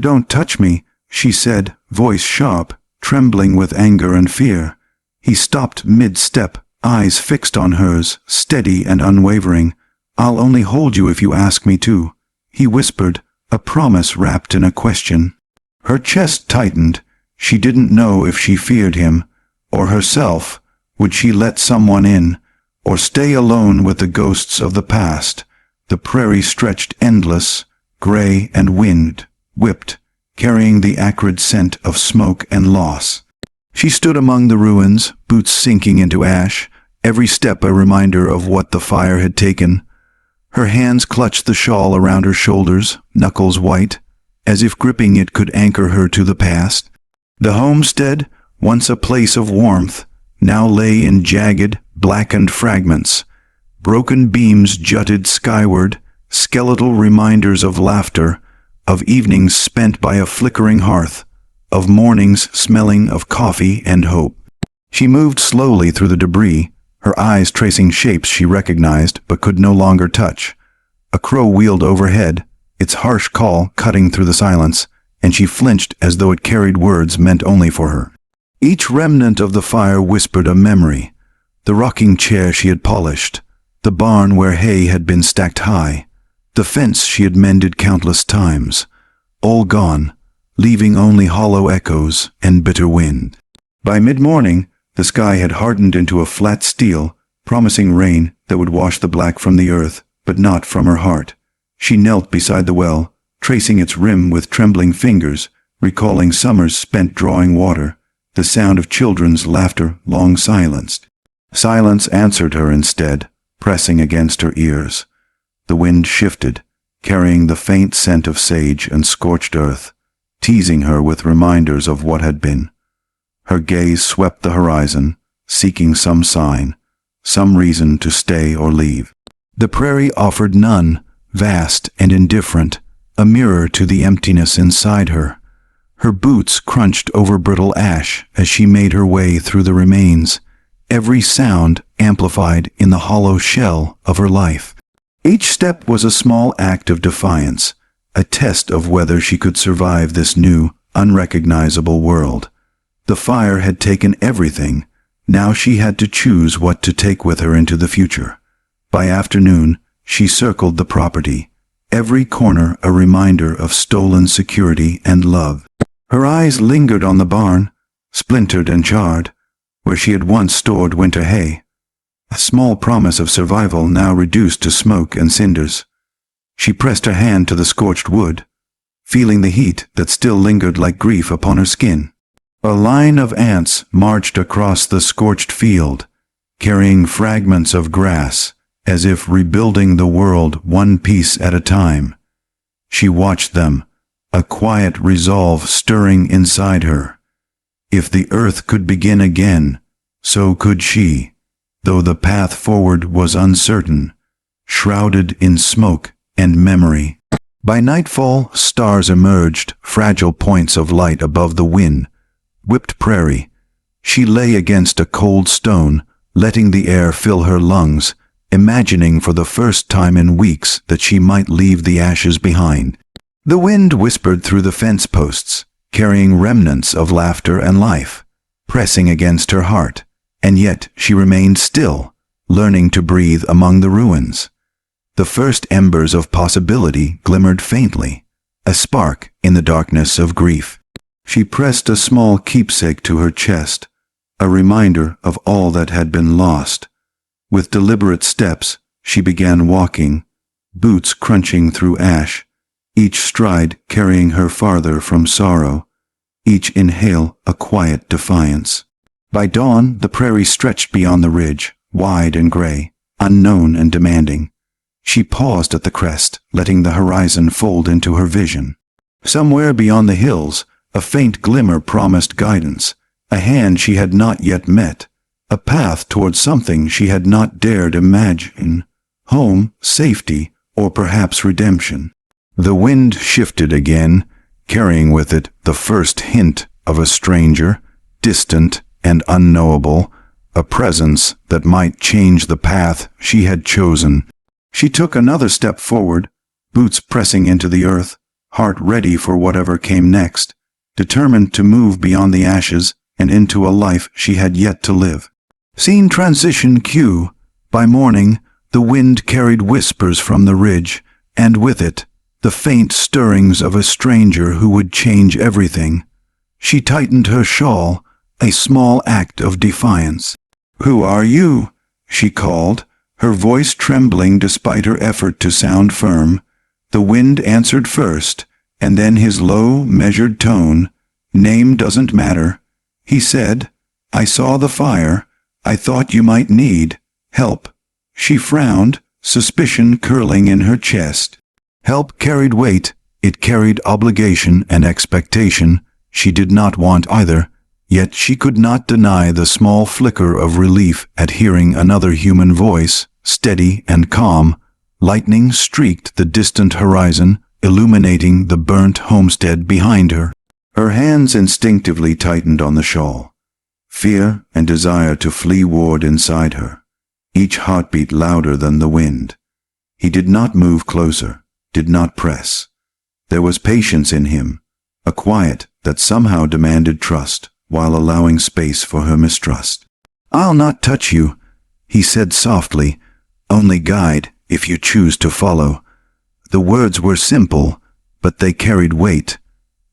"Don't touch me," she said, voice sharp, trembling with anger and fear. He stopped mid-step, eyes fixed on hers, steady and unwavering. "I'll only hold you if you ask me to," he whispered, a promise wrapped in a question. Her chest tightened. She didn't know if she feared him, or herself. Would she let someone in, or stay alone with the ghosts of the past? The prairie stretched endless, gray and wind, whipped, carrying the acrid scent of smoke and loss. She stood among the ruins, boots sinking into ash, every step a reminder of what the fire had taken. Her hands clutched the shawl around her shoulders, knuckles white, as if gripping it could anchor her to the past. The homestead, once a place of warmth, now lay in jagged, blackened fragments. Broken beams jutted skyward, skeletal reminders of laughter, of evenings spent by a flickering hearth, of mornings smelling of coffee and hope. She moved slowly through the debris, her eyes tracing shapes she recognized but could no longer touch. A crow wheeled overhead, its harsh call cutting through the silence, and she flinched as though it carried words meant only for her. Each remnant of the fire whispered a memory. The rocking chair she had polished, the barn where hay had been stacked high, the fence she had mended countless times, all gone, leaving only hollow echoes and bitter wind. By mid-morning, the sky had hardened into a flat steel, promising rain that would wash the black from the earth, but not from her heart. She knelt beside the well, tracing its rim with trembling fingers, recalling summers spent drawing water, the sound of children's laughter long silenced. Silence answered her instead, pressing against her ears. The wind shifted, carrying the faint scent of sage and scorched earth, teasing her with reminders of what had been. Her gaze swept the horizon, seeking some sign, some reason to stay or leave. The prairie offered none, vast and indifferent, a mirror to the emptiness inside her. Her boots crunched over brittle ash as she made her way through the remains, every sound amplified in the hollow shell of her life. Each step was a small act of defiance, a test of whether she could survive this new, unrecognizable world. The fire had taken everything. Now she had to choose what to take with her into the future. By afternoon, she circled the property, every corner a reminder of stolen security and love. Her eyes lingered on the barn, splintered and charred, where she had once stored winter hay, a small promise of survival now reduced to smoke and cinders. She pressed her hand to the scorched wood, feeling the heat that still lingered like grief upon her skin. A line of ants marched across the scorched field, carrying fragments of grass, as if rebuilding the world one piece at a time. She watched them, a quiet resolve stirring inside her. If the earth could begin again, so could she, though the path forward was uncertain, shrouded in smoke and memory. By nightfall, stars emerged, fragile points of light above the wind-whipped prairie. She lay against a cold stone, letting the air fill her lungs, imagining for the first time in weeks that she might leave the ashes behind. The wind whispered through the fence posts, carrying remnants of laughter and life, pressing against her heart, and yet she remained still, learning to breathe among the ruins. The first embers of possibility glimmered faintly, a spark in the darkness of grief. She pressed a small keepsake to her chest, a reminder of all that had been lost. With deliberate steps, she began walking, boots crunching through ash, each stride carrying her farther from sorrow, each inhale a quiet defiance. By dawn, the prairie stretched beyond the ridge, wide and gray, unknown and demanding. She paused at the crest, letting the horizon fold into her vision. Somewhere beyond the hills, a faint glimmer promised guidance, a hand she had not yet met, a path towards something she had not dared imagine, home, safety, or perhaps redemption. The wind shifted again, carrying with it the first hint of a stranger, distant and unknowable, a presence that might change the path she had chosen. She took another step forward, boots pressing into the earth, heart ready for whatever came next, determined to move beyond the ashes and into a life she had yet to live. Scene transition Q. By morning, the wind carried whispers from the ridge, and with it, the faint stirrings of a stranger who would change everything. She tightened her shawl, a small act of defiance. "Who are you?" she called, her voice trembling despite her effort to sound firm. The wind answered first, and then his low, measured tone. "Name doesn't matter," he said. "I saw the fire. I thought you might need help." She frowned, suspicion curling in her chest. Help carried weight. It carried obligation and expectation. She did not want either, yet she could not deny the small flicker of relief at hearing another human voice, steady and calm. Lightning streaked the distant horizon, illuminating the burnt homestead behind her. Her hands instinctively tightened on the shawl. Fear and desire to flee warred inside her, each heartbeat louder than the wind. He did not move closer, did not press. There was patience in him, a quiet that somehow demanded trust, while allowing space for her mistrust. "I'll not touch you," he said softly, "only guide if you choose to follow." The words were simple, but they carried weight,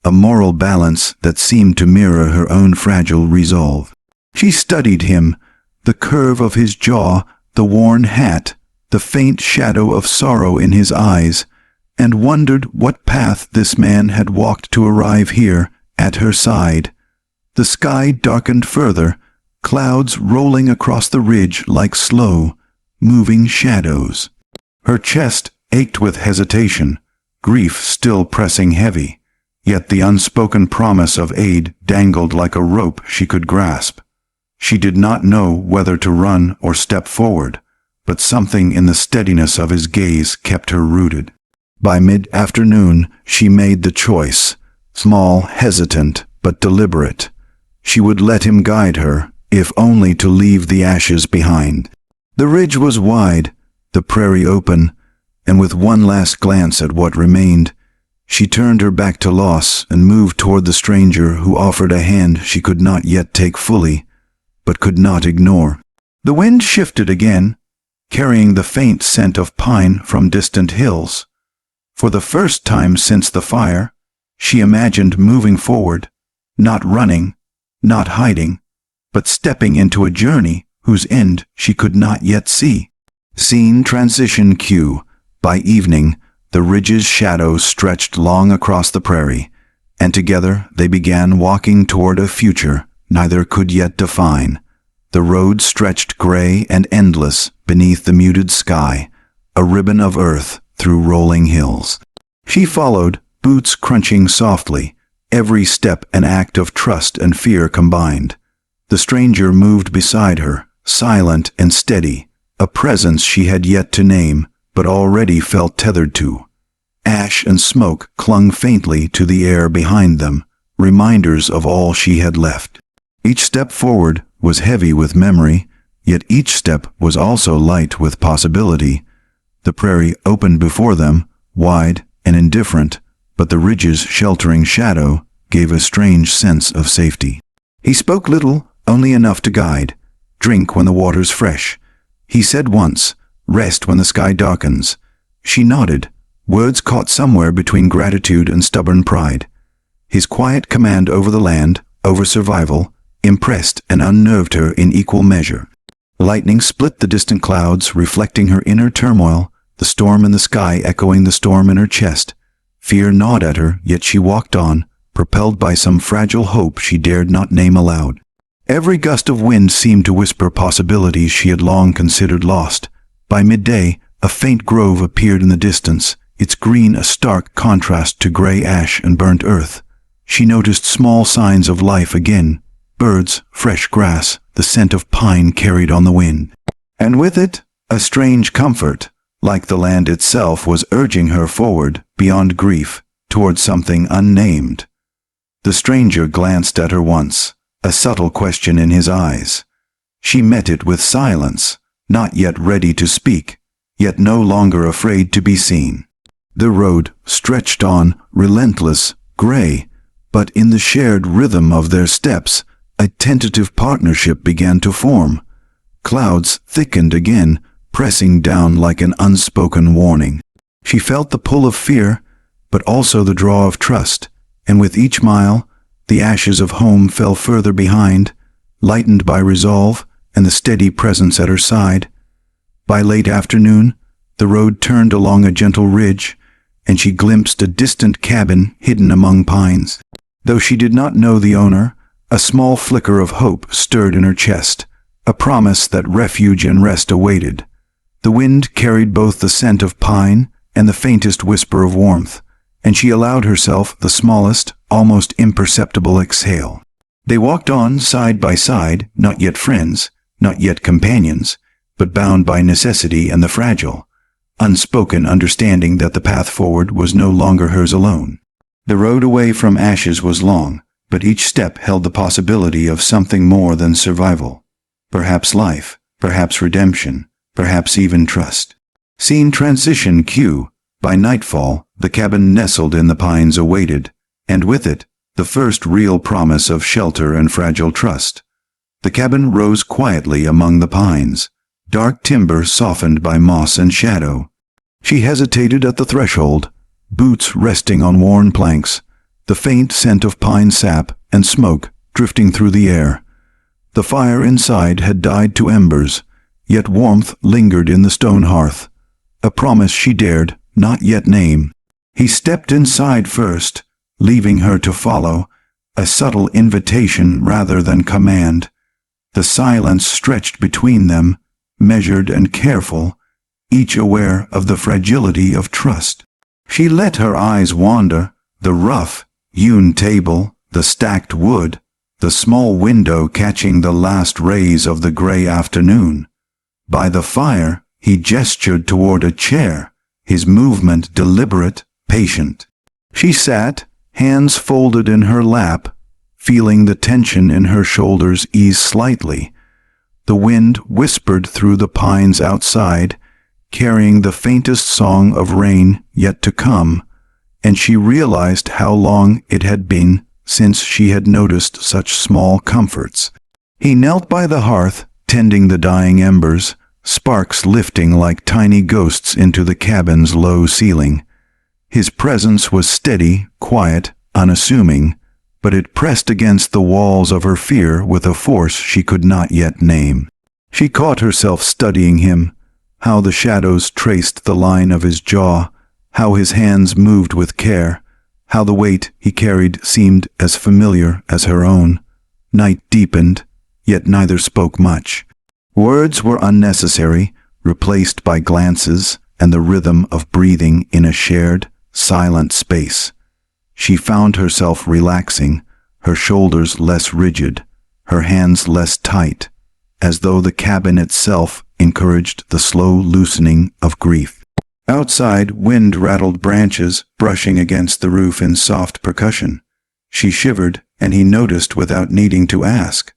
a moral balance that seemed to mirror her own fragile resolve. She studied him, the curve of his jaw, the worn hat, the faint shadow of sorrow in his eyes, and wondered what path this man had walked to arrive here, at her side. The sky darkened further, clouds rolling across the ridge like slow, moving shadows. Her chest ached with hesitation, grief still pressing heavy, yet the unspoken promise of aid dangled like a rope she could grasp. She did not know whether to run or step forward, but something in the steadiness of his gaze kept her rooted. By mid-afternoon, she made the choice, small, hesitant, but deliberate. She would let him guide her, if only to leave the ashes behind. The ridge was wide, the prairie open, and with one last glance at what remained, she turned her back to loss and moved toward the stranger who offered a hand she could not yet take fully, but could not ignore. The wind shifted again, carrying the faint scent of pine from distant hills. For the first time since the fire, she imagined moving forward, not running, not hiding, but stepping into a journey whose end she could not yet see. Scene transition Q. By evening, the ridge's shadows stretched long across the prairie, and together they began walking toward a future neither could yet define. The road stretched gray and endless beneath the muted sky, a ribbon of earth through rolling hills. She followed, boots crunching softly, every step an act of trust and fear combined. The stranger moved beside her, silent and steady, a presence she had yet to name, but already felt tethered to. Ash and smoke clung faintly to the air behind them, reminders of all she had left. Each step forward was heavy with memory, yet each step was also light with possibility. The prairie opened before them, wide and indifferent, but the ridge's sheltering shadow gave a strange sense of safety. He spoke little, only enough to guide. "Drink when the water's fresh," he said once. "Rest when the sky darkens." She nodded, words caught somewhere between gratitude and stubborn pride. His quiet command over the land, over survival, impressed and unnerved her in equal measure. Lightning split the distant clouds, reflecting her inner turmoil, the storm in the sky echoing the storm in her chest. Fear gnawed at her, yet she walked on, propelled by some fragile hope she dared not name aloud. Every gust of wind seemed to whisper possibilities she had long considered lost. By midday, a faint grove appeared in the distance, its green a stark contrast to gray ash and burnt earth. She noticed small signs of life again, birds, fresh grass, the scent of pine carried on the wind. And with it, a strange comfort, like the land itself was urging her forward, beyond grief, toward something unnamed. The stranger glanced at her once, a subtle question in his eyes. She met it with silence, not yet ready to speak, yet no longer afraid to be seen. The road stretched on, relentless, gray, but in the shared rhythm of their steps, a tentative partnership began to form. Clouds thickened again, pressing down like an unspoken warning. She felt the pull of fear, but also the draw of trust, and with each mile, the ashes of home fell further behind, lightened by resolve and the steady presence at her side. By late afternoon, the road turned along a gentle ridge, and she glimpsed a distant cabin hidden among pines. Though she did not know the owner, a small flicker of hope stirred in her chest, a promise that refuge and rest awaited. The wind carried both the scent of pine and the faintest whisper of warmth, and she allowed herself the smallest, almost imperceptible exhale. They walked on side by side, not yet friends, not yet companions, but bound by necessity and the fragile, unspoken understanding that the path forward was no longer hers alone. The road away from ashes was long, but each step held the possibility of something more than survival. Perhaps life, perhaps redemption, perhaps even trust. Scene transition cue. By nightfall, the cabin nestled in the pines awaited, and with it, the first real promise of shelter and fragile trust. The cabin rose quietly among the pines, dark timber softened by moss and shadow. She hesitated at the threshold, boots resting on worn planks, the faint scent of pine sap and smoke drifting through the air. The fire inside had died to embers, yet warmth lingered in the stone hearth, a promise she dared not yet name. He stepped inside first, leaving her to follow, a subtle invitation rather than command. The silence stretched between them, measured and careful, each aware of the fragility of trust. She let her eyes wander, the rough, hewn table, the stacked wood, the small window catching the last rays of the gray afternoon. By the fire, he gestured toward a chair, his movement deliberate, patient. She sat, hands folded in her lap, feeling the tension in her shoulders ease slightly. The wind whispered through the pines outside, carrying the faintest song of rain yet to come, and she realized how long it had been since she had noticed such small comforts. He knelt by the hearth, tending the dying embers, sparks lifting like tiny ghosts into the cabin's low ceiling. His presence was steady, quiet, unassuming, but it pressed against the walls of her fear with a force she could not yet name. She caught herself studying him, how the shadows traced the line of his jaw, how his hands moved with care, how the weight he carried seemed as familiar as her own. Night deepened, yet neither spoke much. Words were unnecessary, replaced by glances and the rhythm of breathing in a shared, silent space. She found herself relaxing, her shoulders less rigid, her hands less tight, as though the cabin itself encouraged the slow loosening of grief. Outside, wind rattled branches, brushing against the roof in soft percussion. She shivered, and he noticed without needing to ask.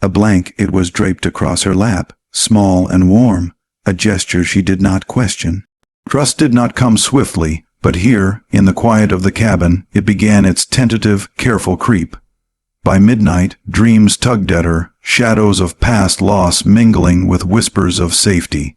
A blanket was draped across her lap, small and warm, a gesture she did not question. Trust did not come swiftly, but here, in the quiet of the cabin, it began its tentative, careful creep. By midnight, dreams tugged at her, shadows of past loss mingling with whispers of safety.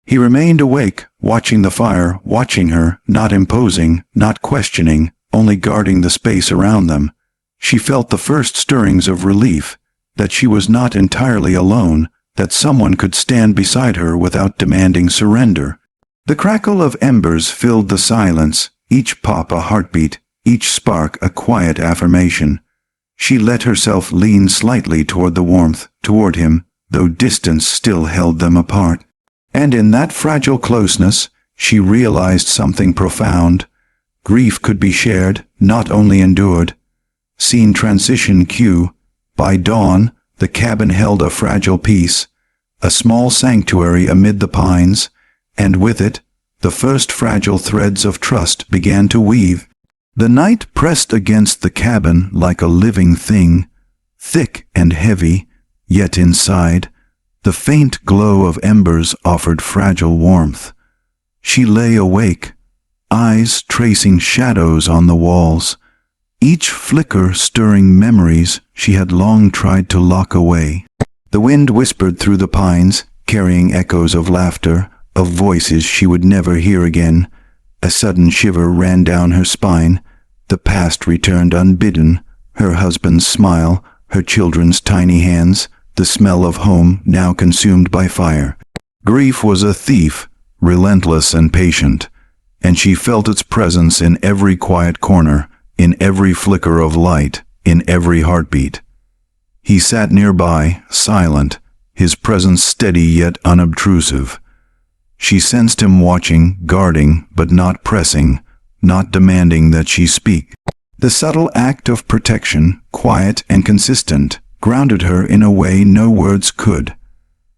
He remained awake, watching the fire, watching her, not imposing, not questioning, only guarding the space around them. She felt the first stirrings of relief, that she was not entirely alone, that someone could stand beside her without demanding surrender. The crackle of embers filled the silence, each pop a heartbeat, each spark a quiet affirmation. She let herself lean slightly toward the warmth, toward him, though distance still held them apart. And in that fragile closeness, she realized something profound. Grief could be shared, not only endured. Scene transition cue. By dawn, the cabin held a fragile peace, a small sanctuary amid the pines, and with it, the first fragile threads of trust began to weave. The night pressed against the cabin like a living thing, thick and heavy, yet inside, the faint glow of embers offered fragile warmth. She lay awake, eyes tracing shadows on the walls, each flicker stirring memories she had long tried to lock away. The wind whispered through the pines, carrying echoes of laughter, of voices she would never hear again. A sudden shiver ran down her spine. The past returned unbidden, her husband's smile, her children's tiny hands, the smell of home now consumed by fire. Grief was a thief, relentless and patient, and she felt its presence in every quiet corner, in every flicker of light, in every heartbeat. He sat nearby, silent, his presence steady yet unobtrusive. She sensed him watching, guarding, but not pressing, not demanding that she speak. The subtle act of protection, quiet and consistent, grounded her in a way no words could.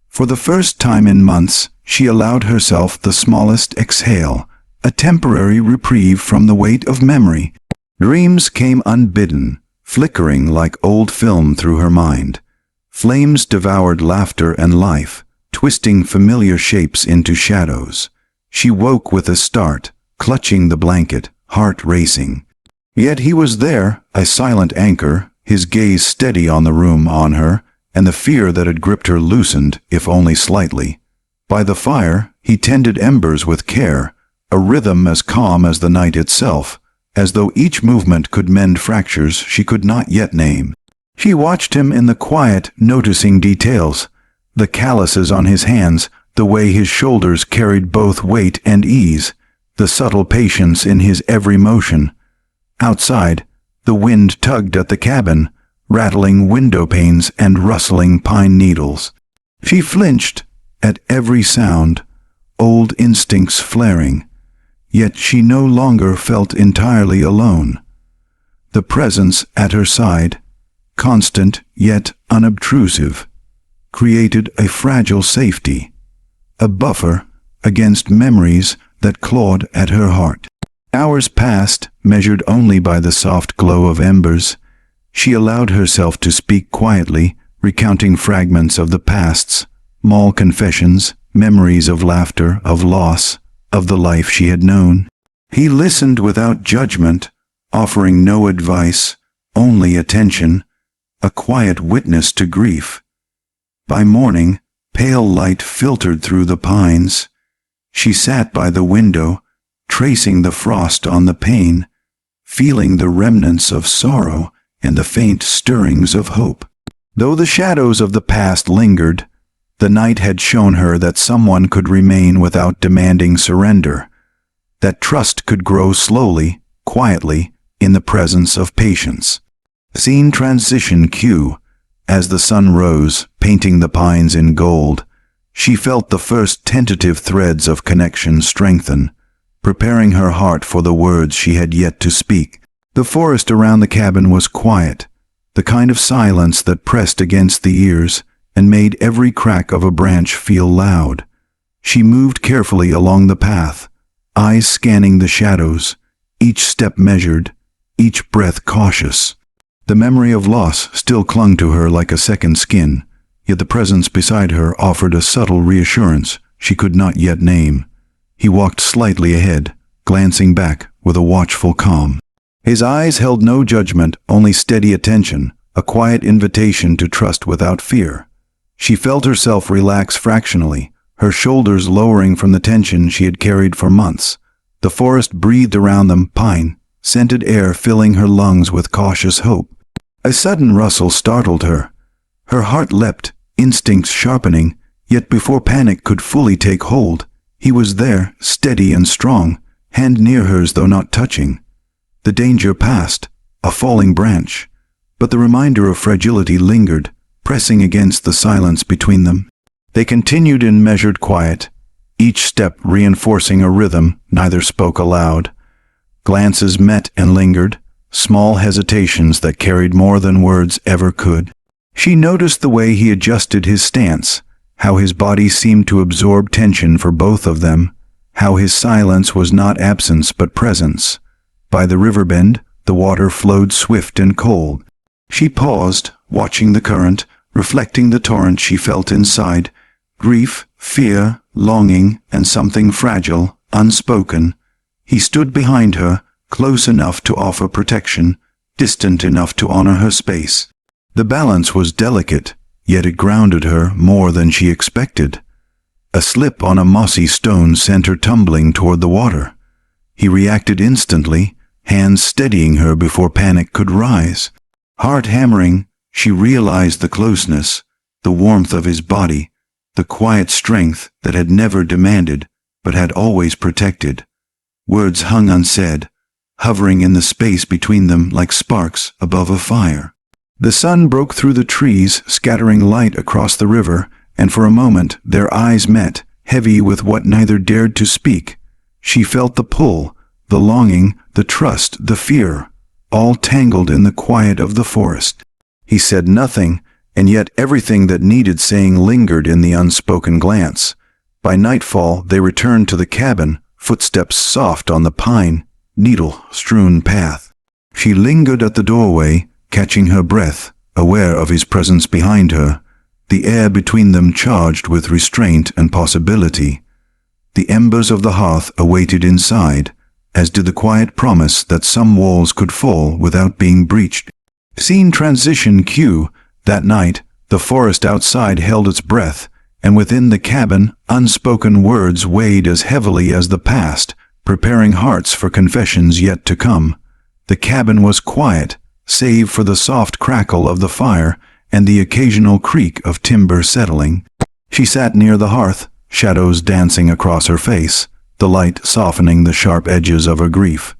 For the first time in months, she allowed herself the smallest exhale, a temporary reprieve from the weight of memory. Dreams came unbidden, flickering like old film through her mind. Flames devoured laughter and life, twisting familiar shapes into shadows. She woke with a start, clutching the blanket, heart racing. Yet he was there, a silent anchor, his gaze steady on the room on her, and the fear that had gripped her loosened, if only slightly. By the fire, he tended embers with care, a rhythm as calm as the night itself, as though each movement could mend fractures she could not yet name. She watched him in the quiet, noticing details, the calluses on his hands, the way his shoulders carried both weight and ease, the subtle patience in his every motion. Outside, the wind tugged at the cabin, rattling window panes and rustling pine needles. She flinched at every sound, old instincts flaring, yet she no longer felt entirely alone. The presence at her side, constant yet unobtrusive, created a fragile safety, a buffer against memories that clawed at her heart. Hours passed, measured only by the soft glow of embers. She allowed herself to speak quietly, recounting fragments of the past's, small confessions, memories of laughter, of loss, of the life she had known. He listened without judgment, offering no advice, only attention, a quiet witness to grief. By morning, pale light filtered through the pines. She sat by the window, tracing the frost on the pane, feeling the remnants of sorrow and the faint stirrings of hope. Though the shadows of the past lingered, the night had shown her that someone could remain without demanding surrender, that trust could grow slowly, quietly, in the presence of patience. Scene transition cue. As the sun rose, painting the pines in gold, she felt the first tentative threads of connection strengthen, preparing her heart for the words she had yet to speak. The forest around the cabin was quiet, the kind of silence that pressed against the ears and made every crack of a branch feel loud. She moved carefully along the path, eyes scanning the shadows, each step measured, each breath cautious. The memory of loss still clung to her like a second skin, yet the presence beside her offered a subtle reassurance she could not yet name. He walked slightly ahead, glancing back with a watchful calm. His eyes held no judgment, only steady attention, a quiet invitation to trust without fear. She felt herself relax fractionally, her shoulders lowering from the tension she had carried for months. The forest breathed around them, pine, scented air filling her lungs with cautious hope. A sudden rustle startled her. Her heart leapt, instincts sharpening, yet before panic could fully take hold, he was there, steady and strong, hand near hers though not touching. The danger passed, a falling branch, but the reminder of fragility lingered, pressing against the silence between them. They continued in measured quiet, each step reinforcing a rhythm, neither spoke aloud. Glances met and lingered, small hesitations that carried more than words ever could. She noticed the way he adjusted his stance, how his body seemed to absorb tension for both of them, how his silence was not absence but presence. By the river bend, the water flowed swift and cold. She paused, watching the current, reflecting the torrent she felt inside, grief, fear, longing, and something fragile, unspoken. He stood behind her, close enough to offer protection, distant enough to honor her space. The balance was delicate, yet it grounded her more than she expected. A slip on a mossy stone sent her tumbling toward the water. He reacted instantly, hands steadying her before panic could rise. Heart hammering, she realized the closeness, the warmth of his body, the quiet strength that had never demanded, but had always protected. Words hung unsaid, hovering in the space between them like sparks above a fire. The sun broke through the trees, scattering light across the river, and for a moment their eyes met, heavy with what neither dared to speak. She felt the pull, the longing, the trust, the fear, all tangled in the quiet of the forest. He said nothing, and yet everything that needed saying lingered in the unspoken glance. By nightfall they returned to the cabin, footsteps soft on the pine, needle-strewn path. She lingered at the doorway, catching her breath, aware of his presence behind her, the air between them charged with restraint and possibility. The embers of the hearth awaited inside, as did the quiet promise that some walls could fall without being breached. Scene transition cue. That night, the forest outside held its breath, and within the cabin, unspoken words weighed as heavily as the past, preparing hearts for confessions yet to come. The cabin was quiet, save for the soft crackle of the fire and the occasional creak of timber settling. She sat near the hearth, shadows dancing across her face, the light softening the sharp edges of her grief.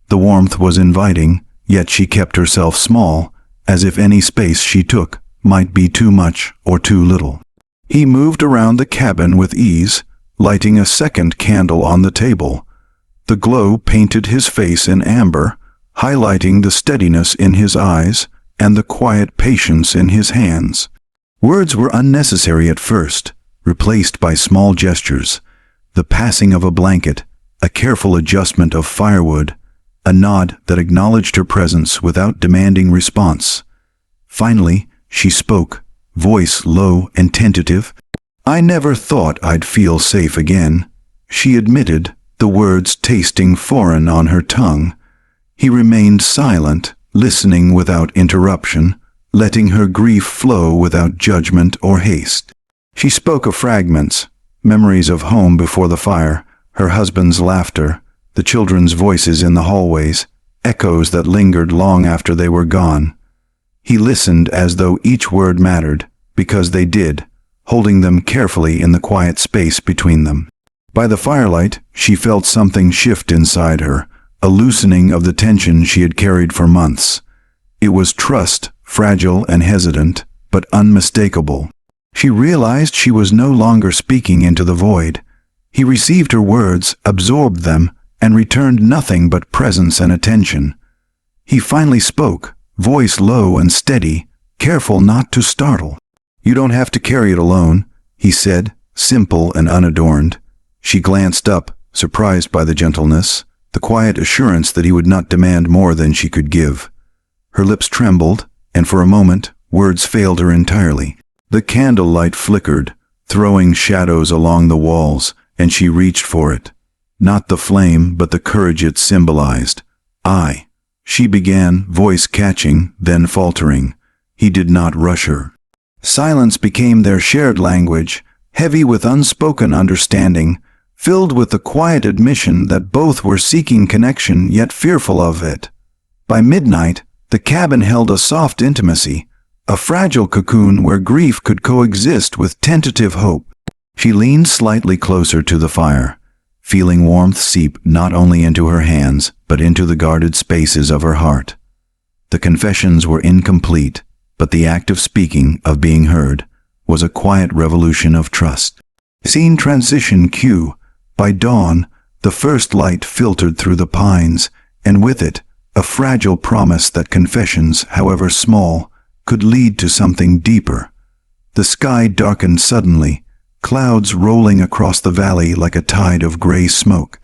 The warmth was inviting, yet she kept herself small, as if any space she took might be too much or too little. He moved around the cabin with ease, lighting a second candle on the table. The glow painted his face in amber, highlighting the steadiness in his eyes and the quiet patience in his hands. Words were unnecessary at first, replaced by small gestures, the passing of a blanket, a careful adjustment of firewood, a nod that acknowledged her presence without demanding response. Finally, she spoke, voice low and tentative. "I never thought I'd feel safe again," she admitted, the words tasting foreign on her tongue. He remained silent, listening without interruption, letting her grief flow without judgment or haste. She spoke of fragments, memories of home before the fire, her husband's laughter, the children's voices in the hallways, echoes that lingered long after they were gone. He listened as though each word mattered, because they did, holding them carefully in the quiet space between them. By the firelight, she felt something shift inside her, a loosening of the tension she had carried for months. It was trust, fragile and hesitant, but unmistakable. She realized she was no longer speaking into the void. He received her words, absorbed them, and returned nothing but presence and attention. He finally spoke, voice low and steady, careful not to startle. "You don't have to carry it alone," he said, simple and unadorned. She glanced up, surprised by the gentleness, the quiet assurance that he would not demand more than she could give. Her lips trembled, and for a moment, words failed her entirely. The candlelight flickered, throwing shadows along the walls, and she reached for it. Not the flame, but the courage it symbolized. "I," she began, voice catching, then faltering. He did not rush her. Silence became their shared language, heavy with unspoken understanding, filled with the quiet admission that both were seeking connection yet fearful of it. By midnight, the cabin held a soft intimacy, a fragile cocoon where grief could coexist with tentative hope. She leaned slightly closer to the fire, feeling warmth seep not only into her hands, but into the guarded spaces of her heart. The confessions were incomplete, but the act of speaking, of being heard, was a quiet revolution of trust. Scene transition cue. By dawn, the first light filtered through the pines, and with it, a fragile promise that confessions, however small, could lead to something deeper. The sky darkened suddenly, clouds rolling across the valley like a tide of gray smoke.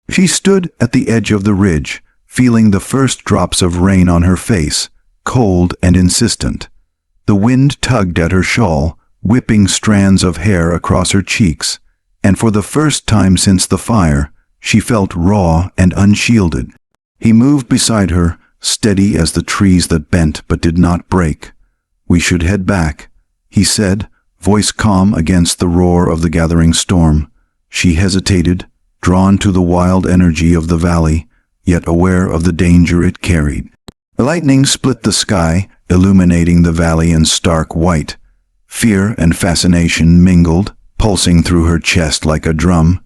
She stood at the edge of the ridge, feeling the first drops of rain on her face, cold and insistent. The wind tugged at her shawl, whipping strands of hair across her cheeks, and for the first time since the fire, She felt raw and unshielded. He moved beside her, steady as the trees that bent but did not break. "We should head back," he said, voice calm against the roar of the gathering storm. She hesitated, drawn to the wild energy of the valley, yet aware of the danger it carried. Lightning split the sky, illuminating the valley in stark white. Fear and fascination mingled, pulsing through her chest like a drum.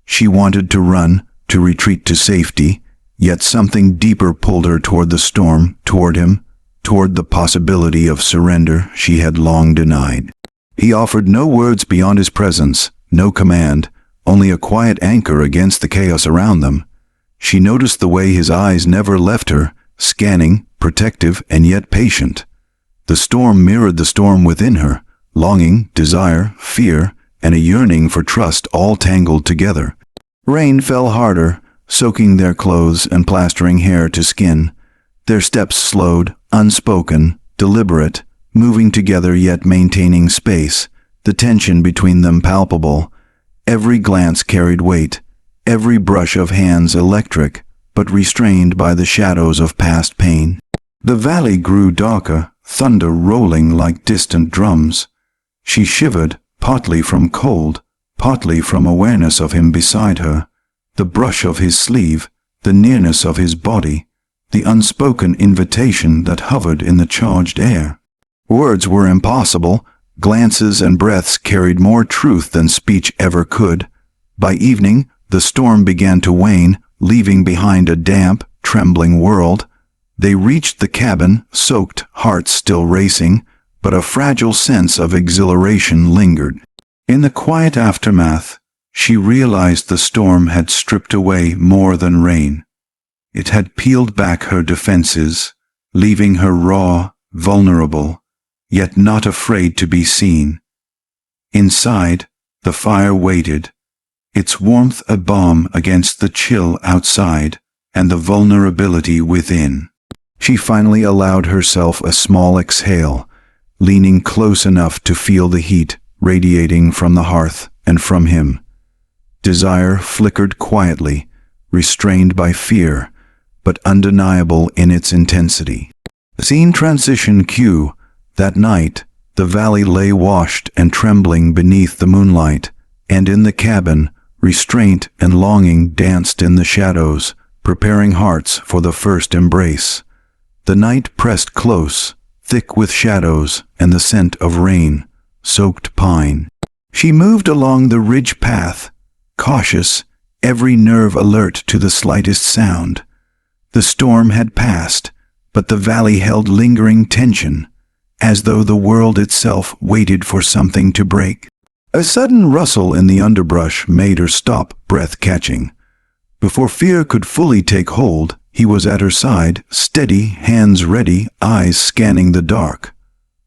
She wanted to run, to retreat to safety, yet something deeper pulled her toward the storm, toward him, toward the possibility of surrender she had long denied. He offered no words beyond his presence, no command, only a quiet anchor against the chaos around them. She noticed the way his eyes never left her, scanning, protective and yet patient. The storm mirrored the storm within her, longing, desire, fear, and a yearning for trust all tangled together. Rain fell harder, soaking their clothes and plastering hair to skin. Their steps slowed, unspoken, deliberate, moving together yet maintaining space, the tension between them palpable. Every glance carried weight, every brush of hands electric, but restrained by the shadows of past pain. The valley grew darker, thunder rolling like distant drums. She shivered, partly from cold, partly from awareness of him beside her, the brush of his sleeve, the nearness of his body, the unspoken invitation that hovered in the charged air. Words were impossible. Glances and breaths carried more truth than speech ever could. By evening, the storm began to wane, leaving behind a damp, trembling world. They reached the cabin, soaked, hearts still racing, but a fragile sense of exhilaration lingered. In the quiet aftermath, she realized the storm had stripped away more than rain. It had peeled back her defenses, leaving her raw, vulnerable, yet not afraid to be seen. Inside, the fire waited, its warmth a balm against the chill outside and the vulnerability within. She finally allowed herself a small exhale, leaning close enough to feel the heat radiating from the hearth and from him. Desire flickered quietly, restrained by fear, but undeniable in its intensity. Scene transition cue. That night, the valley lay washed and trembling beneath the moonlight, and in the cabin, restraint and longing danced in the shadows, preparing hearts for the first embrace. The night pressed close, thick with shadows and the scent of rain, soaked pine. She moved along the ridge path, cautious, every nerve alert to the slightest sound. The storm had passed, but the valley held lingering tension, as though the world itself waited for something to break. A sudden rustle in the underbrush made her stop, breath catching. Before fear could fully take hold, he was at her side, steady, hands ready, eyes scanning the dark.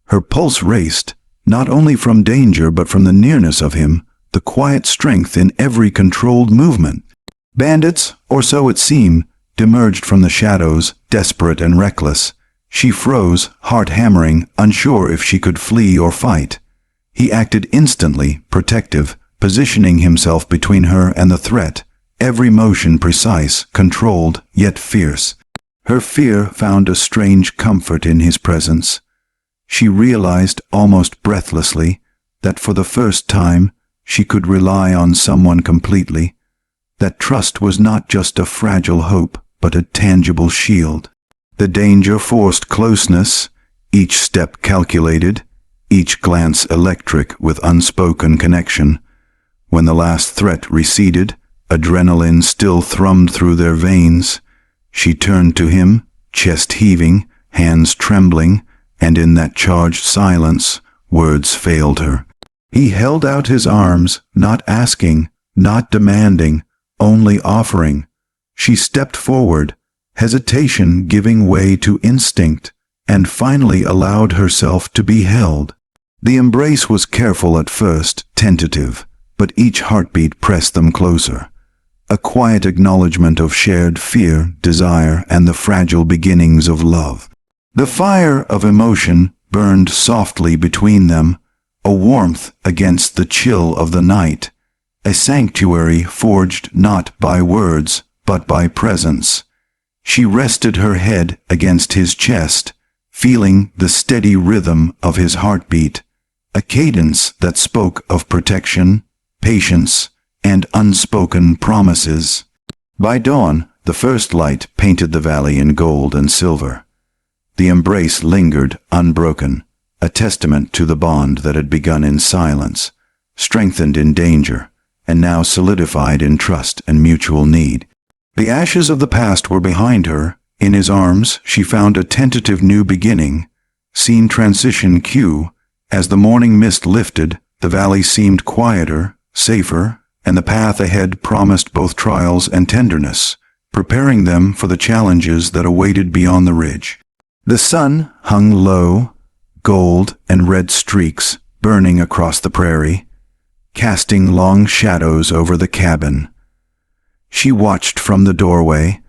Her pulse raced, not only from danger but from the nearness of him, the quiet strength in every controlled movement. Bandits, or so it seemed, emerged from the shadows, desperate and reckless. She froze, heart hammering, unsure if she could flee or fight. He acted instantly, protective, positioning himself between her and the threat, every motion precise, controlled, yet fierce. Her fear found a strange comfort in his presence. She realized, almost breathlessly, that for the first time she could rely on someone completely, that trust was not just a fragile hope, but a tangible shield. The danger forced closeness, each step calculated, each glance electric with unspoken connection. When the last threat receded, adrenaline still thrummed through their veins. She turned to him, chest heaving, hands trembling, and in that charged silence, words failed her. He held out his arms, not asking, not demanding, only offering. She stepped forward, hesitation giving way to instinct, and finally allowed herself to be held. The embrace was careful at first, tentative, but each heartbeat pressed them closer. A quiet acknowledgement of shared fear, desire, and the fragile beginnings of love. The fire of emotion burned softly between them, a warmth against the chill of the night, a sanctuary forged not by words, but by presence. She rested her head against his chest, feeling the steady rhythm of his heartbeat, a cadence that spoke of protection, patience, and unspoken promises. By dawn, the first light painted the valley in gold and silver. The embrace lingered unbroken, a testament to the bond that had begun in silence, strengthened in danger, and now solidified in trust and mutual need. The ashes of the past were behind her. In his arms she found a tentative new beginning. Scene transition cue. As the morning mist lifted, the valley seemed quieter, safer, and the path ahead promised both trials and tenderness, preparing them for the challenges that awaited beyond the ridge. The sun hung low, gold and red streaks burning across the prairie, casting long shadows over the cabin. She watched from the doorway,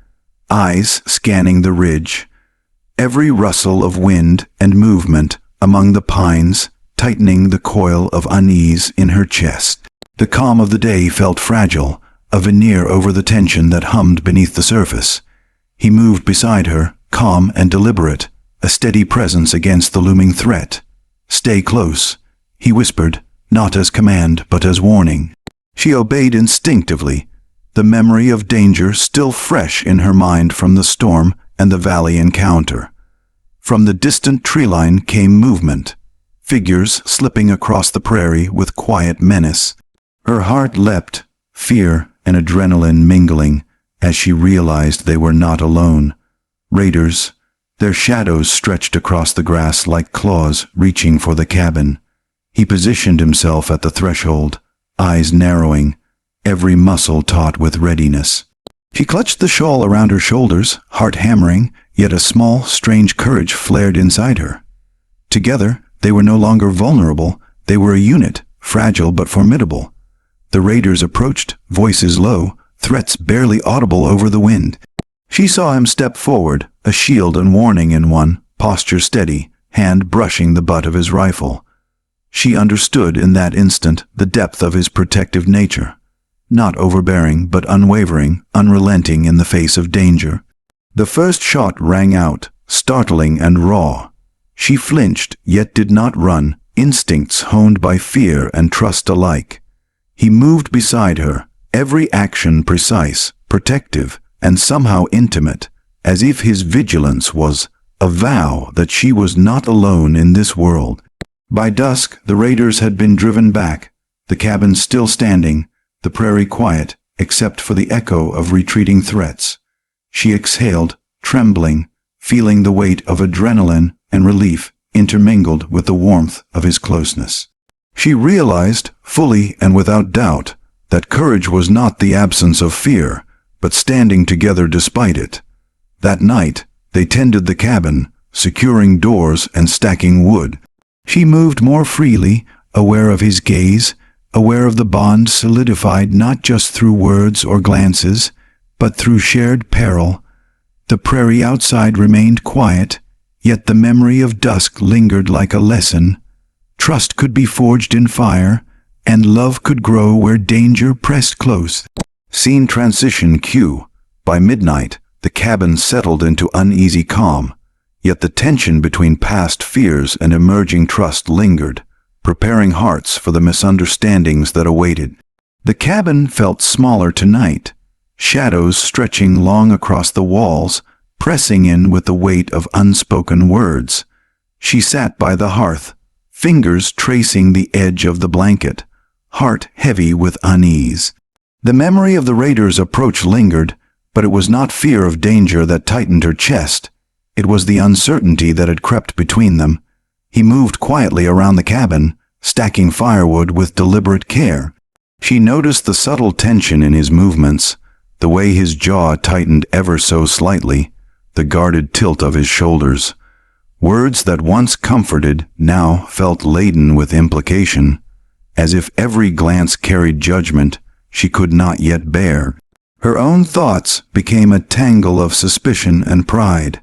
eyes scanning the ridge, every rustle of wind and movement among the pines tightening the coil of unease in her chest. The calm of the day felt fragile, a veneer over the tension that hummed beneath the surface. He moved beside her, calm and deliberate, a steady presence against the looming threat. "Stay close," he whispered, not as command but as warning. She obeyed instinctively, the memory of danger still fresh in her mind from the storm and the valley encounter. From the distant tree line came movement, figures slipping across the prairie with quiet menace. Her heart leapt, fear and adrenaline mingling, as she realized they were not alone. Raiders, their shadows stretched across the grass like claws reaching for the cabin. He positioned himself at the threshold, eyes narrowing, every muscle taut with readiness. She clutched the shawl around her shoulders, heart hammering, yet a small, strange courage flared inside her. Together, they were no longer vulnerable, they were a unit, fragile but formidable. The raiders approached, voices low, threats barely audible over the wind. She saw him step forward, a shield and warning in one, posture steady, hand brushing the butt of his rifle. She understood in that instant the depth of his protective nature. Not overbearing, but unwavering, unrelenting in the face of danger. The first shot rang out, startling and raw. She flinched, yet did not run, instincts honed by fear and trust alike. He moved beside her, every action precise, protective, and somehow intimate, as if his vigilance was a vow that she was not alone in this world. By dusk, the raiders had been driven back, the cabin still standing, the prairie quiet, except for the echo of retreating threats. She exhaled, trembling, feeling the weight of adrenaline and relief intermingled with the warmth of his closeness. She realized, fully and without doubt, that courage was not the absence of fear, but standing together despite it. That night, they tended the cabin, securing doors and stacking wood. She moved more freely, aware of his gaze, aware of the bond solidified not just through words or glances, but through shared peril. The prairie outside remained quiet, yet the memory of dusk lingered like a lesson. Trust could be forged in fire, and love could grow where danger pressed close. Scene transition cue. By midnight, the cabin settled into uneasy calm, yet the tension between past fears and emerging trust lingered, preparing hearts for the misunderstandings that awaited. The cabin felt smaller tonight, shadows stretching long across the walls, pressing in with the weight of unspoken words. She sat by the hearth, fingers tracing the edge of the blanket, heart heavy with unease. The memory of the raiders' approach lingered, but it was not fear of danger that tightened her chest. It was the uncertainty that had crept between them. He moved quietly around the cabin, stacking firewood with deliberate care. She noticed the subtle tension in his movements, the way his jaw tightened ever so slightly, the guarded tilt of his shoulders. Words that once comforted now felt laden with implication, as if every glance carried judgment she could not yet bear. Her own thoughts became a tangle of suspicion and pride.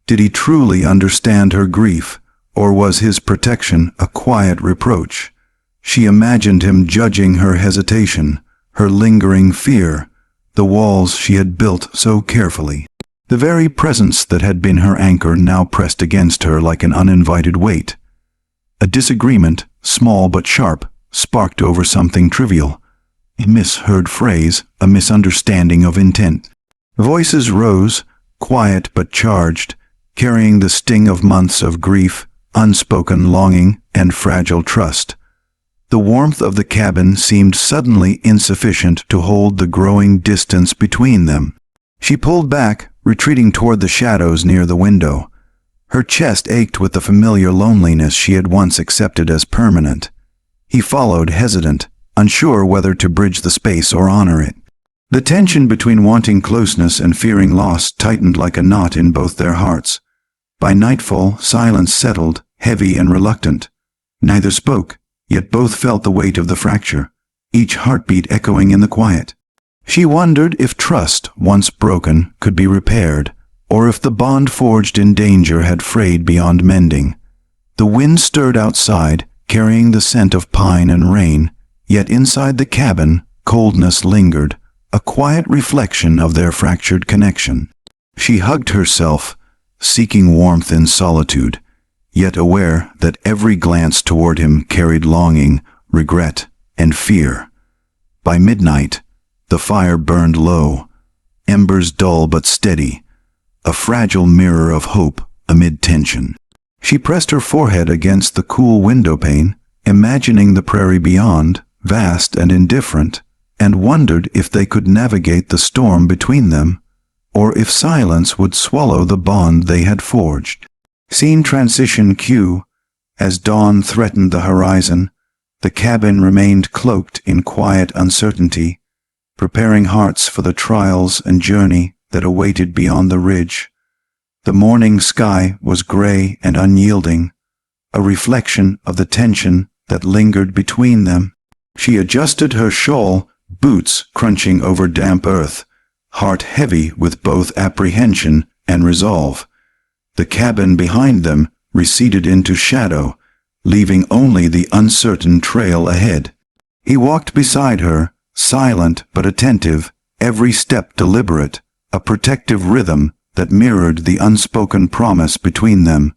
Did he truly understand her grief, or was his protection a quiet reproach? She imagined him judging her hesitation, her lingering fear, the walls she had built so carefully. The very presence that had been her anchor now pressed against her like an uninvited weight. A disagreement, small but sharp, sparked over something trivial. A misheard phrase, a misunderstanding of intent. Voices rose, quiet but charged, carrying the sting of months of grief, unspoken longing, and fragile trust. The warmth of the cabin seemed suddenly insufficient to hold the growing distance between them. She pulled back, retreating toward the shadows near the window. Her chest ached with the familiar loneliness she had once accepted as permanent. He followed, hesitant, unsure whether to bridge the space or honor it. The tension between wanting closeness and fearing loss tightened like a knot in both their hearts. By nightfall, silence settled, heavy and reluctant. Neither spoke, yet both felt the weight of the fracture, each heartbeat echoing in the quiet. She wondered if trust, once broken, could be repaired, or if the bond forged in danger had frayed beyond mending. The wind stirred outside, carrying the scent of pine and rain, yet inside the cabin, coldness lingered, a quiet reflection of their fractured connection. She hugged herself, seeking warmth in solitude, yet aware that every glance toward him carried longing, regret, and fear. By midnight, the fire burned low, embers dull but steady, a fragile mirror of hope amid tension. She pressed her forehead against the cool windowpane, imagining the prairie beyond, vast and indifferent, and wondered if they could navigate the storm between them, or if silence would swallow the bond they had forged. Scene transition cue. As dawn threatened the horizon, the cabin remained cloaked in quiet uncertainty, preparing hearts for the trials and journey that awaited beyond the ridge. The morning sky was gray and unyielding, a reflection of the tension that lingered between them. She adjusted her shawl, boots crunching over damp earth, heart heavy with both apprehension and resolve. The cabin behind them receded into shadow, leaving only the uncertain trail ahead. He walked beside her, silent but attentive, every step deliberate, a protective rhythm that mirrored the unspoken promise between them.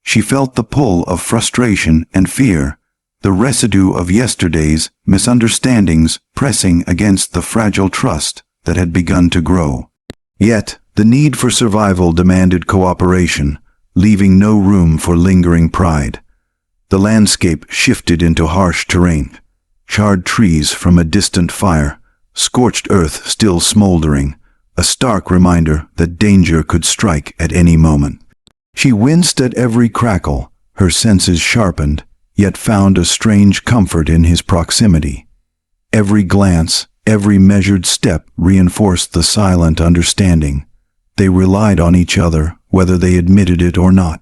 She felt the pull of frustration and fear, the residue of yesterday's misunderstandings pressing against the fragile trust that had begun to grow. Yet, the need for survival demanded cooperation, leaving no room for lingering pride. The landscape shifted into harsh terrain, charred trees from a distant fire, scorched earth still smoldering, a stark reminder that danger could strike at any moment. She winced at every crackle, her senses sharpened, yet found a strange comfort in his proximity. Every glance, every measured step reinforced the silent understanding. They relied on each other, whether they admitted it or not.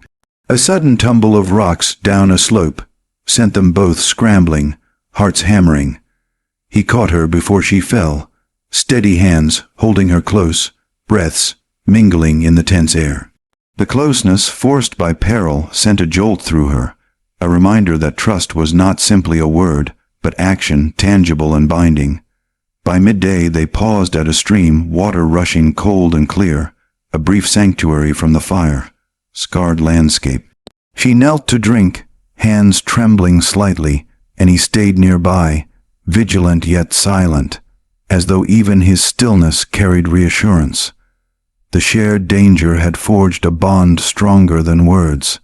A sudden tumble of rocks down a slope sent them both scrambling, hearts hammering. He caught her before she fell, steady hands holding her close, breaths mingling in the tense air. The closeness, forced by peril, sent a jolt through her, a reminder that trust was not simply a word, but action tangible and binding. By midday they paused at a stream, water rushing cold and clear, a brief sanctuary from the fire, scarred landscape. She knelt to drink, hands trembling slightly, and he stayed nearby, vigilant yet silent, as though even his stillness carried reassurance. The shared danger had forged a bond stronger than words,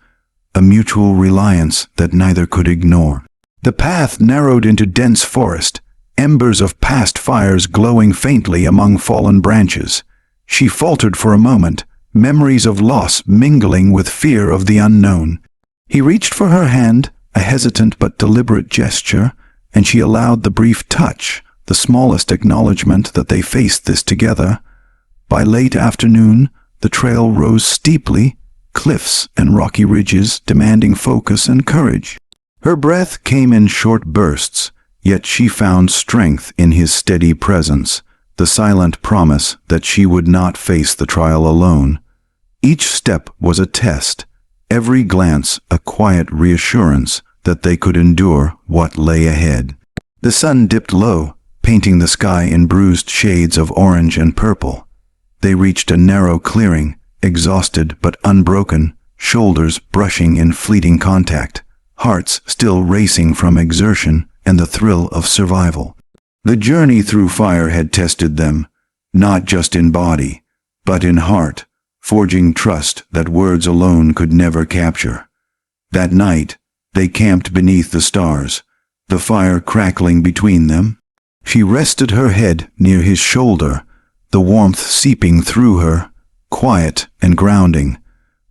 a mutual reliance that neither could ignore. The path narrowed into dense forest, embers of past fires glowing faintly among fallen branches. She faltered for a moment, memories of loss mingling with fear of the unknown. He reached for her hand, a hesitant but deliberate gesture, and she allowed the brief touch, the smallest acknowledgement that they faced this together. By late afternoon, the trail rose steeply, cliffs and rocky ridges demanding focus and courage. Her breath came in short bursts, yet she found strength in his steady presence, the silent promise that she would not face the trial alone. Each step was a test, every glance a quiet reassurance that they could endure what lay ahead. The sun dipped low, painting the sky in bruised shades of orange and purple. They reached a narrow clearing, exhausted but unbroken, shoulders brushing in fleeting contact, hearts still racing from exertion and the thrill of survival. The journey through fire had tested them, not just in body, but in heart, forging trust that words alone could never capture. That night, they camped beneath the stars, the fire crackling between them. She rested her head near his shoulder, the warmth seeping through her, quiet and grounding.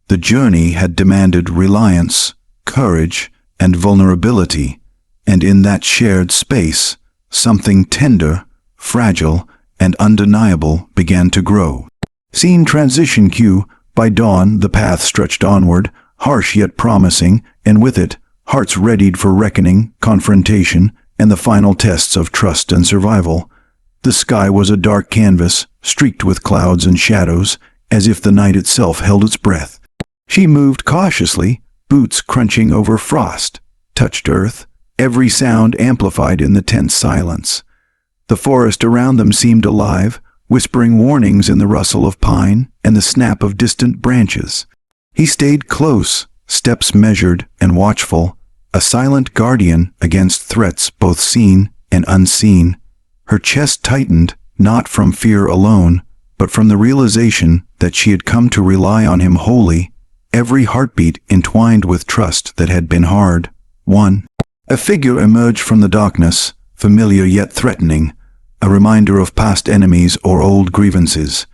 The journey had demanded reliance, courage, and vulnerability, and in that shared space, something tender, fragile, and undeniable began to grow. Scene transition cue. By dawn, the path stretched onward, harsh yet promising, and with it, hearts readied for reckoning, confrontation, and the final tests of trust and survival. The sky was a dark canvas, streaked with clouds and shadows, as if the night itself held its breath. She moved cautiously, boots crunching over frost, touched earth, every sound amplified in the tense silence. The forest around them seemed alive, whispering warnings in the rustle of pine and the snap of distant branches. He stayed close, steps measured and watchful, a silent guardian against threats both seen and unseen. Her chest tightened, not from fear alone, but from the realization that she had come to rely on him wholly, every heartbeat entwined with trust that had been hard won. A figure emerged from the darkness, familiar yet threatening, a reminder of past enemies or old grievances.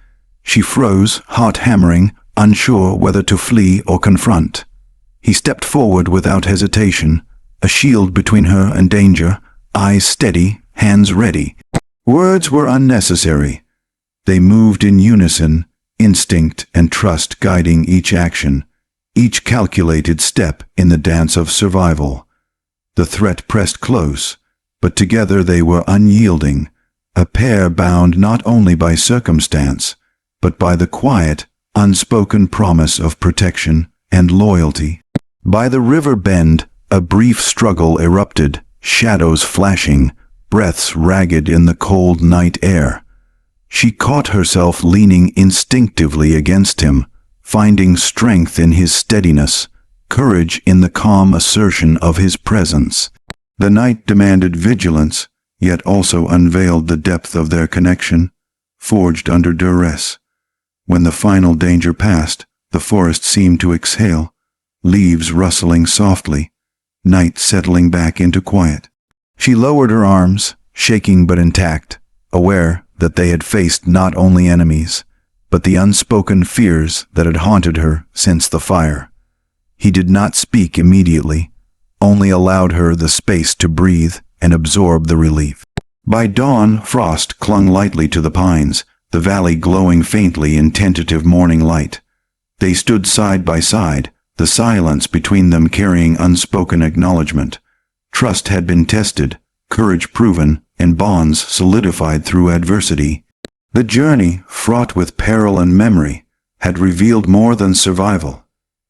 She froze, heart hammering, unsure whether to flee or confront. He stepped forward without hesitation, a shield between her and danger, eyes steady, hands ready. Words were unnecessary. They moved in unison, instinct and trust guiding each action, each calculated step in the dance of survival. The threat pressed close, but together they were unyielding, a pair bound not only by circumstance, but by the quiet, unspoken promise of protection and loyalty. By the river bend, a brief struggle erupted, shadows flashing, breaths ragged in the cold night air. She caught herself leaning instinctively against him, finding strength in his steadiness, courage in the calm assertion of his presence. The night demanded vigilance, yet also unveiled the depth of their connection, forged under duress. When the final danger passed, the forest seemed to exhale, leaves rustling softly, night settling back into quiet. She lowered her arms, shaking but intact, aware that they had faced not only enemies, but the unspoken fears that had haunted her since the fire. He did not speak immediately, only allowed her the space to breathe and absorb the relief. By dawn, frost clung lightly to the pines, the valley glowing faintly in tentative morning light. They stood side by side, the silence between them carrying unspoken acknowledgement. Trust had been tested, courage proven, and bonds solidified through adversity. The journey, fraught with peril and memory, had revealed more than survival.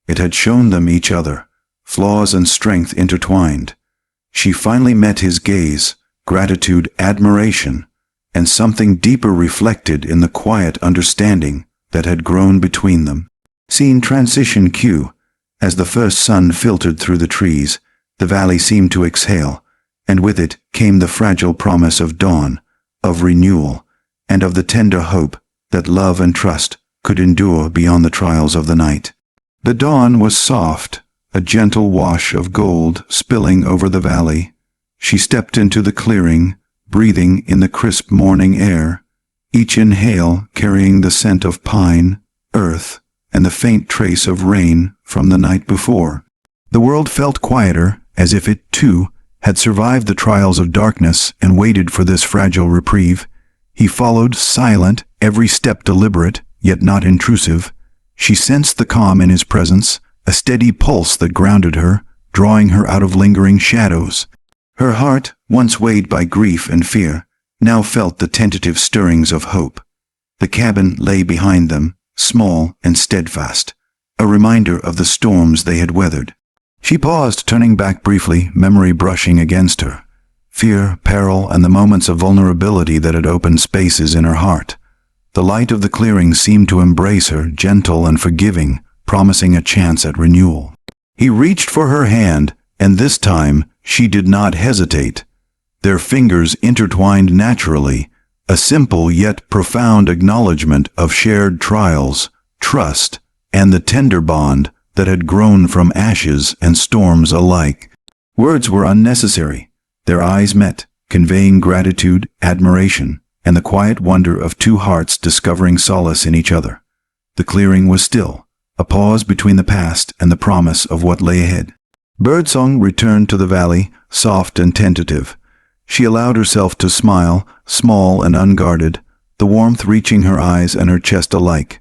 It had shown them each other, flaws and strength intertwined. She finally met his gaze, gratitude, admiration, and something deeper reflected in the quiet understanding that had grown between them. Scene transition cue. As the first sun filtered through the trees, the valley seemed to exhale, and with it came the fragile promise of dawn, of renewal, and of the tender hope that love and trust could endure beyond the trials of the night. The dawn was soft, a gentle wash of gold spilling over the valley. She stepped into the clearing, breathing in the crisp morning air, each inhale carrying the scent of pine, earth, and the faint trace of rain from the night before. The world felt quieter, as if it, too, had survived the trials of darkness and waited for this fragile reprieve. He followed, silent, every step deliberate, yet not intrusive. She sensed the calm in his presence, a steady pulse that grounded her, drawing her out of lingering shadows. Her heart, once weighed by grief and fear, now felt the tentative stirrings of hope. The cabin lay behind them, small and steadfast, a reminder of the storms they had weathered. She paused, turning back briefly, memory brushing against her. fear, peril, and the moments of vulnerability that had opened spaces in her heart. The light of the clearing seemed to embrace her, gentle and forgiving, promising a chance at renewal. He reached for her hand, and this time she did not hesitate. Their fingers intertwined naturally, a simple yet profound acknowledgement of shared trials, trust, and the tender bond that had grown from ashes and storms alike. Words were unnecessary. Their eyes met, conveying gratitude, admiration, and the quiet wonder of two hearts discovering solace in each other. The clearing was still, a pause between the past and the promise of what lay ahead. Birdsong returned to the valley, soft and tentative. She allowed herself to smile, small and unguarded, the warmth reaching her eyes and her chest alike.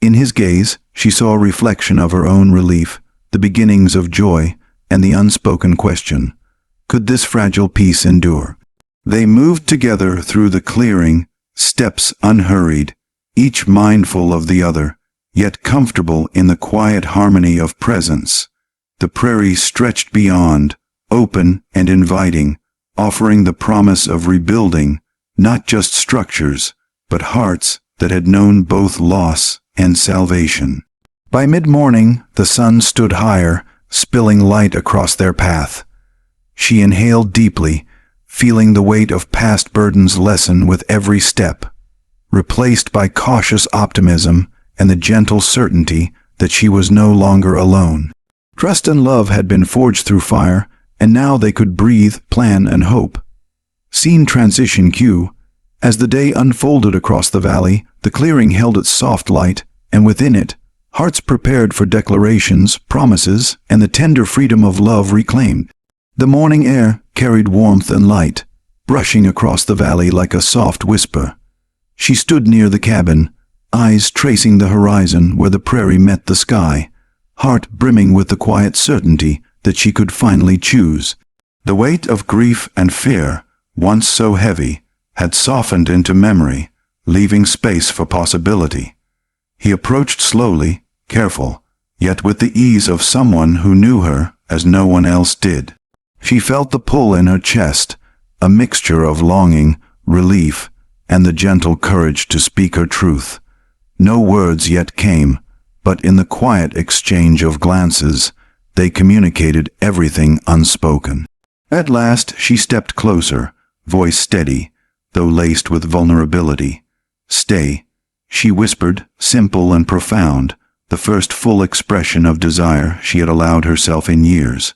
In his gaze, she saw a reflection of her own relief, the beginnings of joy, and the unspoken question, could this fragile peace endure? They moved together through the clearing, steps unhurried, each mindful of the other, yet comfortable in the quiet harmony of presence. The prairie stretched beyond, open and inviting, offering the promise of rebuilding, not just structures, but hearts that had known both loss and salvation. By mid-morning, the sun stood higher, spilling light across their path. She inhaled deeply, feeling the weight of past burdens lessen with every step, replaced by cautious optimism and the gentle certainty that she was no longer alone. Trust and love had been forged through fire, and now they could breathe, plan, and hope. Scene transition cue. As the day unfolded across the valley, the clearing held its soft light, and within it, hearts prepared for declarations, promises, and the tender freedom of love reclaimed. The morning air carried warmth and light, brushing across the valley like a soft whisper. She stood near the cabin, eyes tracing the horizon where the prairie met the sky, heart brimming with the quiet certainty that she could finally choose. The weight of grief and fear, once so heavy, had softened into memory, leaving space for possibility. He approached slowly, careful, yet with the ease of someone who knew her as no one else did. She felt the pull in her chest, a mixture of longing, relief, and the gentle courage to speak her truth. No words yet came, but in the quiet exchange of glances, they communicated everything unspoken. At last she stepped closer, voice steady, though laced with vulnerability. "Stay," she whispered, simple and profound, the first full expression of desire she had allowed herself in years.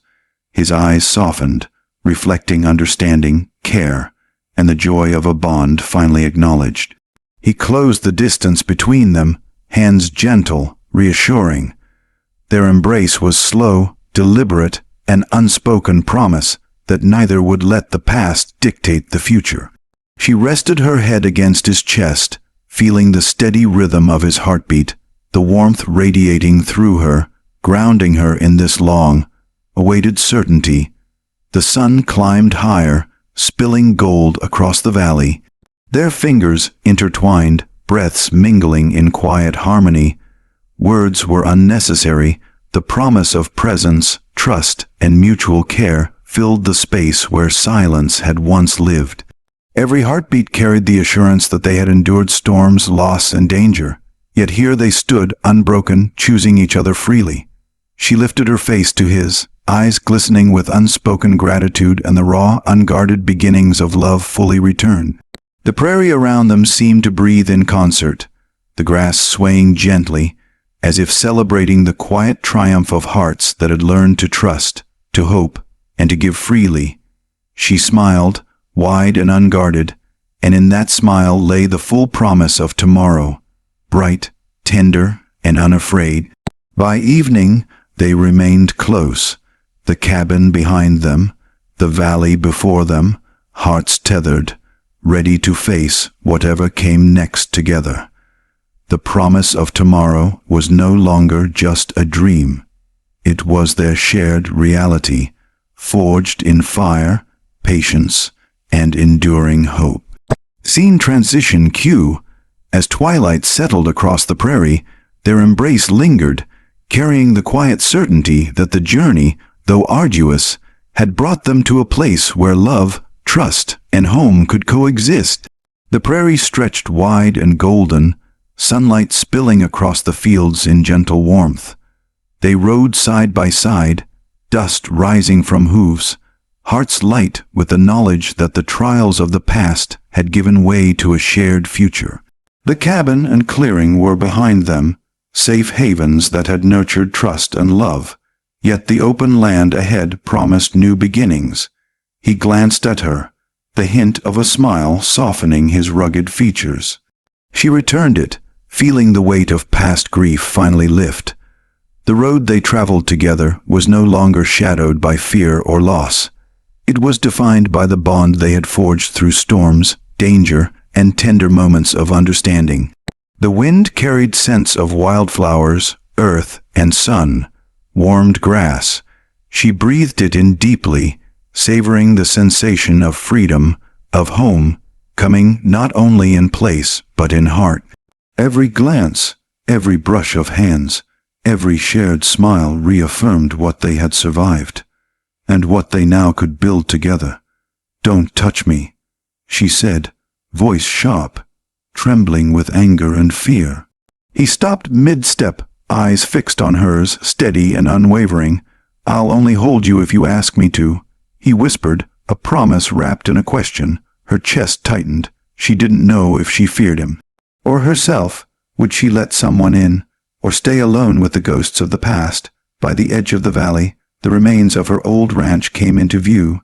His eyes softened, reflecting understanding, care, and the joy of a bond finally acknowledged. He closed the distance between them, hands gentle, reassuring. Their embrace was slow, deliberate, an unspoken promise that neither would let the past dictate the future. She rested her head against his chest, feeling the steady rhythm of his heartbeat, the warmth radiating through her, grounding her in this long, awaited certainty. The sun climbed higher, spilling gold across the valley. Their fingers intertwined, breaths mingling in quiet harmony. Words were unnecessary. The promise of presence, trust, and mutual care filled the space where silence had once lived. Every heartbeat carried the assurance that they had endured storms, loss, and danger. Yet here they stood, unbroken, choosing each other freely. She lifted her face to his, eyes glistening with unspoken gratitude and the raw, unguarded beginnings of love fully returned. The prairie around them seemed to breathe in concert, the grass swaying gently, as if celebrating the quiet triumph of hearts that had learned to trust, to hope, and to give freely. She smiled, wide and unguarded, and in that smile lay the full promise of tomorrow, bright, tender, and unafraid. By evening, they remained close, the cabin behind them, the valley before them, hearts tethered, ready to face whatever came next together. The promise of tomorrow was no longer just a dream. It was their shared reality, forged in fire, patience, and enduring hope. Scene transition cue. As twilight settled across the prairie, their embrace lingered, carrying the quiet certainty that the journey, though arduous, had brought them to a place where love, trust, and home could coexist. The prairie stretched wide and golden, sunlight spilling across the fields in gentle warmth. They rode side by side, dust rising from hooves, hearts light with the knowledge that the trials of the past had given way to a shared future. The cabin and clearing were behind them, safe havens that had nurtured trust and love. Yet the open land ahead promised new beginnings. He glanced at her, the hint of a smile softening his rugged features. She returned it, feeling the weight of past grief finally lift. The road they traveled together was no longer shadowed by fear or loss. It was defined by the bond they had forged through storms, danger, and tender moments of understanding. The wind carried scents of wildflowers, earth, and sun, warmed grass. She breathed it in deeply, savoring the sensation of freedom, of home, coming not only in place but in heart. Every glance, every brush of hands, every shared smile reaffirmed what they had survived, and what they now could build together. "Don't touch me," she said, voice sharp, trembling with anger and fear. He stopped mid-step, eyes fixed on hers, steady and unwavering. "I'll only hold you if you ask me to," he whispered, a promise wrapped in a question. Her chest tightened. She didn't know if she feared him. Or herself. Would she let someone in? Or stay alone with the ghosts of the past? By the edge of the valley, the remains of her old ranch came into view.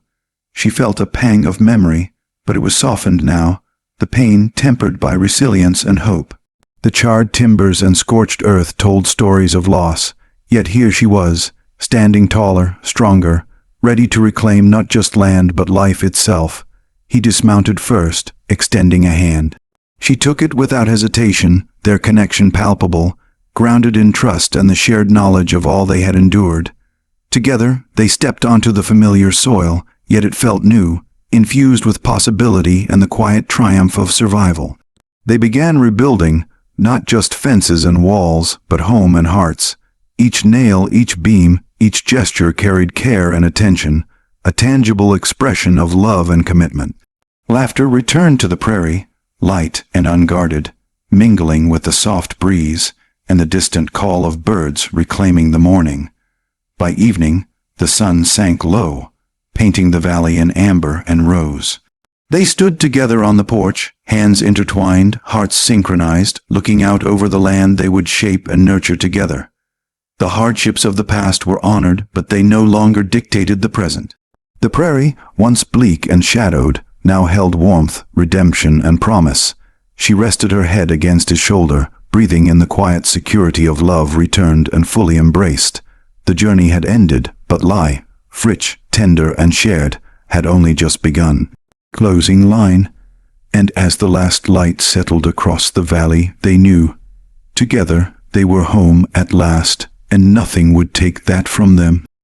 She felt a pang of memory, but it was softened now, the pain tempered by resilience and hope. The charred timbers and scorched earth told stories of loss, yet here she was, standing taller, stronger, ready to reclaim not just land but life itself. He dismounted first, extending a hand. She took it without hesitation, their connection palpable, grounded in trust and the shared knowledge of all they had endured. Together, they stepped onto the familiar soil, yet it felt new, infused with possibility and the quiet triumph of survival. They began rebuilding, not just fences and walls, but home and hearts. Each nail, each beam, each gesture carried care and attention, a tangible expression of love and commitment. Laughter returned to the prairie, light and unguarded, mingling with the soft breeze and the distant call of birds reclaiming the morning. By evening, the sun sank low, painting the valley in amber and rose. They stood together on the porch, hands intertwined, hearts synchronized, looking out over the land they would shape and nurture together. The hardships of the past were honored, but they no longer dictated the present. The prairie, once bleak and shadowed, now held warmth, redemption, and promise. She rested her head against his shoulder, breathing in the quiet security of love returned and fully embraced. The journey had ended, but life, rich, tender, and shared, had only just begun. Closing line. And as the last light settled across the valley, they knew. Together, they were home at last, and nothing would take that from them.